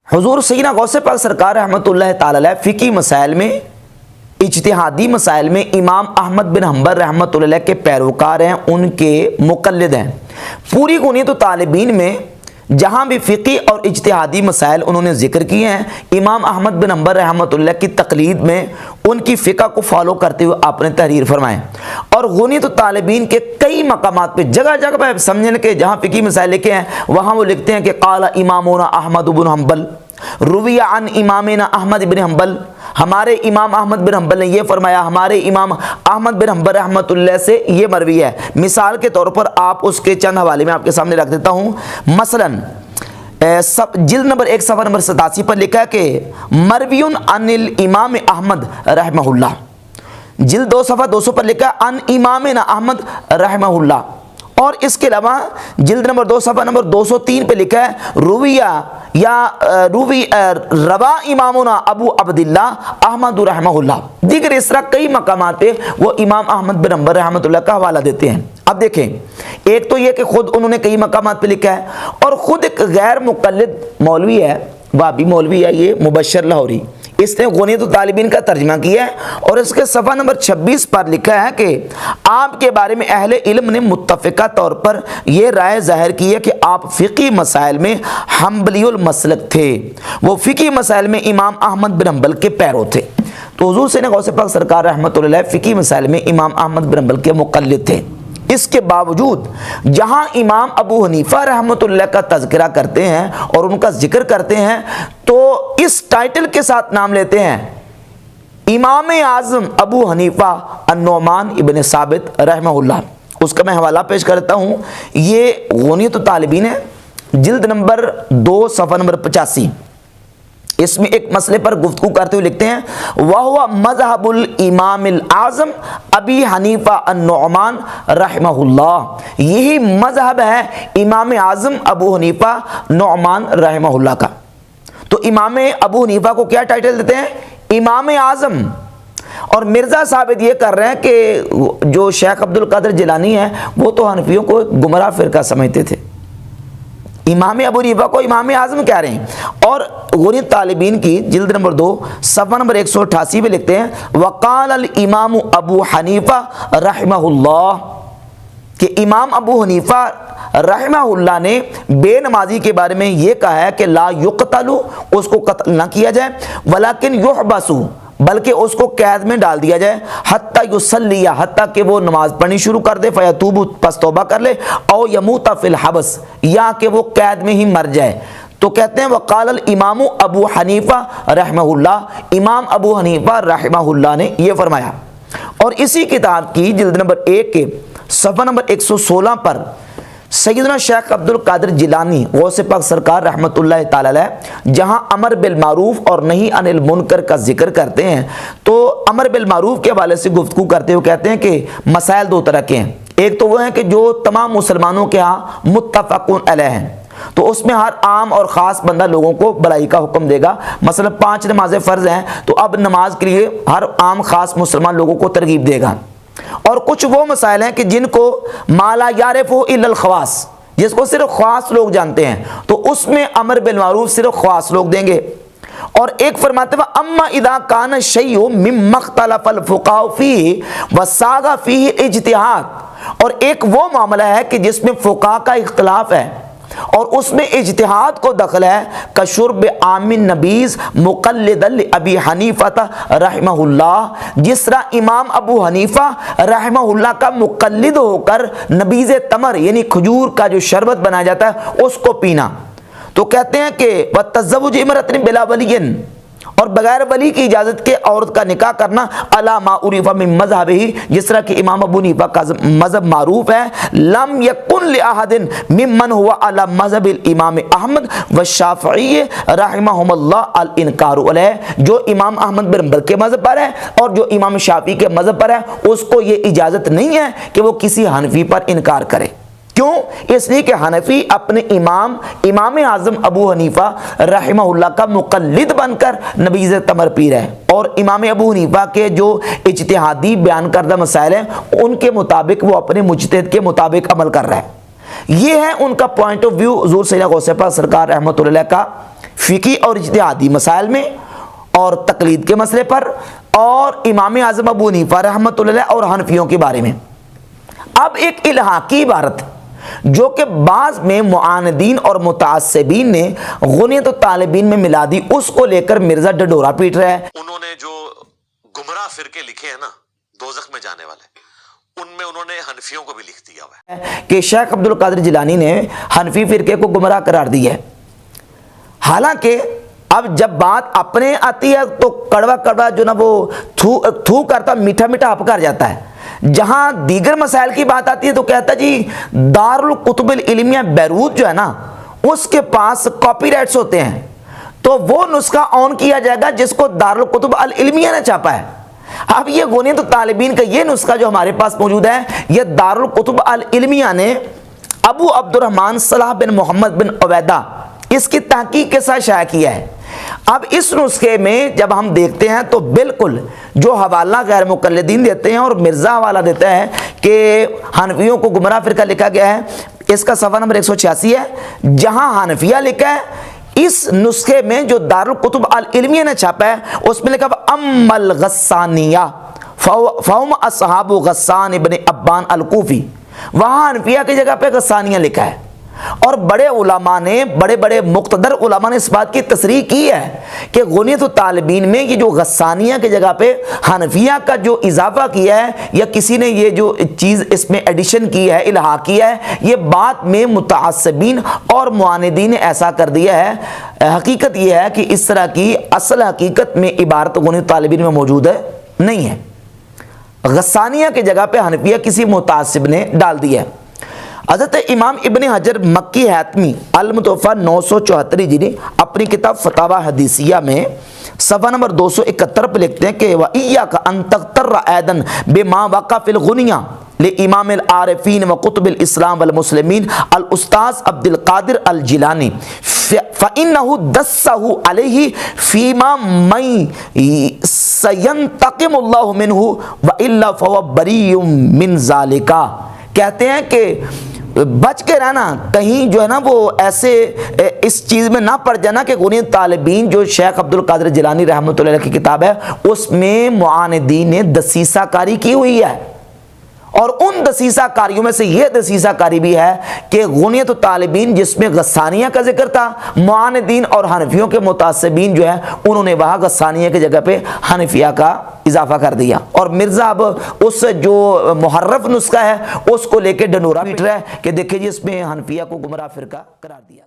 حضور سیدنا غوث پاک سرکار رحمۃ اللہ تعالی علیہ فقہی مسائل میں، اجتہادی مسائل میں امام احمد بن حنبل رحمۃ اللہ علیہ کے پیروکار ہیں، ان کے مقلد ہیں۔ پوری غنیۃ الطالبین میں جہاں بھی فقہی اور اجتہادی مسائل انہوں نے ذکر کیے ہیں، امام احمد بن حنبل رحمۃ اللہ کی تقلید میں ان کی فقہ کو فالو کرتے ہوئے آپ نے تحریر فرمائے۔ اور غنیۃ الطالبین کے کئی مقامات پہ جگہ جگہ پہ سمجھنے کے جہاں فقہی مسائل لکھے ہیں وہاں وہ لکھتے ہیں کہ قال امامنا احمد بن حنبل روی عن امامنا احمد بن حنبل، ہمارے امام احمد بن حنبل نے یہ فرمایا، ہمارے امام احمد بن حنبل رحمۃ اللہ سے یہ مروی ہے۔ مثال کے طور پر آپ اس کے چند حوالے میں آپ کے سامنے رکھ دیتا ہوں۔ مثلا جلد نمبر 1 صفحہ نمبر 87 پر لکھا ہے کہ مروی عن الامام احمد رحمہ اللہ، جلد 2 صفحہ 200 پر لکھا ہے عن امامنا احمد رحمہ اللہ، اور اس کے علاوہ جلد نمبر 2 صفحہ نمبر 203 پہ لکھا ہے روی روا امامنا ابو عبداللہ احمد رحمہ اللہ۔ دیگر اس طرح کئی مقامات پہ وہ امام احمد بن حنبل رحمۃ اللہ کا حوالہ دیتے ہیں۔ اب دیکھیں، ایک تو یہ کہ خود انہوں نے کئی مقامات پہ لکھا ہے، اور خود ایک غیر مقلد مولوی ہے، وابی مولوی ہے، یہ مبشر لاہوری، اس نے غنیۃ الطالبین کا ترجمہ کیا ہے، اور اس کے صفحہ نمبر 26 پر لکھا ہے کہ آپ کے بارے میں اہل علم نے متفقہ طور پر یہ رائے ظاہر کی ہے کہ آپ فقہی مسائل میں حنبلی المسلک تھے، وہ فقہی مسائل میں امام احمد بن حنبل کے پیرو تھے۔ تو حضور سیدنا غوث پاک سرکار رحمۃ اللہ علیہ فقہی مسائل میں امام احمد بن حنبل کے مقلد تھے۔ اس کے باوجود جہاں امام ابو حنیفہ رحمۃ اللہ کا تذکرہ کرتے ہیں اور ان کا ذکر کرتے ہیں تو اس ٹائٹل کے ساتھ نام لیتے ہیں امام اعظم ابو حنیفہ النعمان ابن ثابت رحمہ اللہ۔ اس کا میں حوالہ پیش کرتا ہوں، یہ غنیۃ الطالبین ہے، جلد نمبر 2 صفحہ نمبر 85۔ اس میں ایک مسئلے پر گفتگو کرتے ہوئے لکھتے ہیں وَهُوَ مَذْهَبُ الْإِمَامِ الْأَعْظَمِ ابی حنیفہ النعمان رحمہ اللہ، یہی مذہب ہے امام اعظم ابو حنیفہ نعمان رحمہ اللہ کا۔ تو امام ابو حنیفہ کو کیا ٹائٹل دیتے ہیں؟ امام اعظم۔ اور مرزا ثابت یہ کر رہے ہیں کہ جو شیخ عبد القادر جیلانی ہے وہ تو حنفیوں کو گمراہ فرقہ سمجھتے تھے، امام ابو حنیفہ کو امام اعظم کہہ رہے ہیں۔ اور غنیۃ طالبین کی جلد نمبر 2 صفحہ نمبر 188 میں لکھتے ہیں وقال الامام ابو حنیفہ رحمہ اللہ، کہ امام ابو حنیفہ رحمہ اللہ نے بے نمازی کے بارے میں یہ کہا ہے کہ لا یقتل، اس کو قتل نہ کیا جائے، ولیکن یحبس، بلکہ اس کو قید میں ڈال دیا جائے، حتی یصلی، حتیٰ کہ وہ نماز پڑھنی شروع کر دے، فیتوب، پس توبہ کر لے، او یموت فی الحبس، یا کہ وہ قید میں ہی مر جائے۔ تو کہتے ہیں وقال الامام ابو حنیفہ رحمہ اللہ، امام ابو حنیفہ رحمہ اللہ نے یہ فرمایا۔ اور اسی کتاب کی جلد نمبر 1 کے صفحہ نمبر 116 پر سیدنا شیخ عبد القادر جیلانی غوث پاک سرکار رحمۃ اللہ تعالی علیہ جہاں امر بالمعروف اور نہی عن المنکر کا ذکر کرتے ہیں تو امر بالمعروف کے حوالے سے گفتگو کرتے ہوئے کہتے ہیں کہ مسائل 2 طرح کے ہیں۔ ایک تو وہ ہیں کہ جو تمام مسلمانوں کے ہاں متفقون علیہ ہیں، تو اس میں ہر عام اور خاص بندہ لوگوں کو بھلائی کا حکم دے گا۔ مثلا 5 نمازیں فرض ہیں تو اب نماز کے لیے ہر عام خاص مسلمان لوگوں کو ترغیب دے گا۔ اور کچھ وہ مسائل ہیں کہ جن کو ما لا یعرفہ الا الخواص، جس کو صرف خاص لوگ جانتے ہیں، تو اس میں امر بالمعروف صرف خاص لوگ دیں گے۔ اور ایک فرماتے ہیں اما اذا کان الشیء مما اختلف الفقہاء فیہ وساغ فیہ الاجتہاد، اور ایک وہ معاملہ ہے کہ جس میں فقہاء کا اختلاف ہے اور اس میں اجتہاد کو دخل ہے، کشرب عام النبیذ مقلدا لابی حنیفہ رحمہ اللہ، جس طرح امام ابو حنیفہ رحمہ اللہ کا مقلد ہو کر نبیذ تمر یعنی کھجور کا جو شربت بنایا جاتا ہے اس کو پینا۔ تو کہتے ہیں کہ وتزوج امرأۃ بلا ولی، اور بغیر ولی کی اجازت کے عورت کا نکاح کرنا، علی ما عرف من مذہبہ، جس طرح کہ امام ابو حنیفہ کا مذہب معروف ہے، لم یکن لأحد ممن هو علی مذہب الامام احمد والشافعی رحمہم اللہ الانکار علیہ، جو امام احمد بن حنبل کے مذہب پر ہے اور جو امام شافعی کے مذہب پر ہے اس کو یہ اجازت نہیں ہے کہ وہ کسی حنفی پر انکار کرے۔ کیوں؟ اس لیے کہ حنفی اپنے امام اعظم ابو حنیفہ رحمہ اللہ کا مقلد بن کر نبیذ تمر پی رہے ہیں، اور امام ابو حنیفہ کے جو اجتہادی بیان کردہ مسائل ہیں ان کے مطابق وہ اپنے مجتہد کے مطابق عمل کر رہا ہے۔ یہ ہے ان کا پوائنٹ آف ویو حضور سیدنا غوث پاک سرکار رحمۃ اللہ کا فقی اور اجتہادی مسائل میں اور تقلید کے مسئلے پر، اور امام اعظم ابو حنیفہ رحمۃ اللہ علیہ اور حنفیوں کے بارے میں۔ اب ایک الحاقی عبارت جو کہ بعض میں معاندین اور متعصبین نے غنیت الطالبین میں ملا دی، اس کو لے کر مرزا ڈڈورا پیٹ رہا ہے۔ انہوں نے جو گمراہ فرقے لکھے ہیں نا دوزخ میں جانے والے، ان میں انہوں نے حنفیوں کو بھی لکھ دیا ہوا ہے کہ شیخ عبد القادر جیلانی نے حنفی فرقے کو گمراہ قرار دیا ہے۔ حالانکہ اب جب بات اپنے آتی ہے تو کڑوا کڑوا جو نا وہ تھو کرتا میٹھا میٹھا ہپکار جاتا ہے۔ جہاں دیگر مسائل کی بات آتی ہے تو کہتا جی دارالکتب العلمیہ بیروت جو ہے نا اس کے پاس کاپی رائٹس ہوتے ہیں، تو وہ نسخہ آن کیا جائے گا جس کو دارالکتب العلمیہ نے چھاپا ہے۔ اب یہ غنیت الطالبین کا یہ نسخہ جو ہمارے پاس موجود ہے، یہ دارالکتب العلمیہ نے ابو عبد الرحمن صلاح بن محمد بن عبیدہ اس کی تحقیق کے ساتھ شائع کیا ہے۔ اب اس نسخے میں جب ہم دیکھتے ہیں تو بالکل جو حوالہ غیر مقلدین دیتے ہیں اور مرزا حوالہ دیتا ہے کہ حنفیوں کو گمراہ فرقہ لکھا گیا ہے، اس کا صفحہ نمبر 186 ہے، جہاں حنفیہ لکھا ہے اس نسخے میں جو دارالکتب العلمیہ نے چھاپا ہے اس میں لکھا ام الغسانیہ فہم اصحاب غسان ابن ابان الکوفی، وہاں حنفیہ کی جگہ پہ غسانیہ لکھا ہے۔ اور بڑے علماء نے، بڑے بڑے مقتدر علماء نے اس بات کی تصریح کی ہے کہ غنیت الطالبین میں یہ جو غسانیہ کی جگہ پہ حنفیہ کا جو اضافہ کیا ہے یا کسی نے یہ جو چیز اس میں ایڈیشن کی ہے، الحاق کیا ہے، یہ بات میں متعصبین اور معاندین نے ایسا کر دیا ہے۔ حقیقت یہ ہے کہ اس طرح کی اصل حقیقت میں عبارت غنیت الطالبین میں موجود ہے نہیں ہے۔ غسانیہ کی جگہ پہ حنفیہ کسی متعصب نے ڈال دیا ہے۔ حضرت امام ابن حجر مکی حاتمی المتوفیٰ 974 ہجری اپنی کتاب فتاوی حدیثیہ میں صفحہ نمبر 271 پہ لکھتے ہیں کہ وَإِيَّاكَ أَن تَغْتَرَّ أَيْضًا بِمَا وَقَعَ فِي الْغُنِيَّةِ لِإِمَامِ الْعَارِفِينَ وَقُطُبِ الْإِسْلَامِ وَالْمُسْلِمِينَ الْأُسْتَاذِ عبد القادر الجیلانی فَإِنَّهُ دَسَّهُ عَلَيْهِ فِيمَا مَن سَيَنْتَقِمُ اللَّهُ مِنْهُ وَإِلَّا فَهُوَ بَرِيٌّ مِنْ ذَلِكَ۔ کہتے ہیں کہ بچ کے رہنا، کہیں جو ہے نا وہ ایسے اس چیز میں نہ پڑ جانا کہ غنیت الطالبین جو شیخ عبد القادر جیلانی رحمۃ اللہ علیہ کی کتاب ہے اس میں معاندین نے دسیسہ کاری کی ہوئی ہے، اور ان دسیسہ کاریوں میں سے یہ دسیسہ کاری بھی ہے کہ غنیت الطالبین جس میں غسانیہ کا ذکر تھا، معاندین اور حنفیوں کے متعصبین جو ہے انہوں نے وہاں غسانیہ کی جگہ پہ حنفیہ کا اضافہ کر دیا، اور مرزا اب اس جو محرف نسخہ ہے اس کو لے کے ڈنڈورا پیٹ رہا ہے کہ دیکھیں جی اس میں حنفیہ کو گمراہ فرقہ قرار دیا۔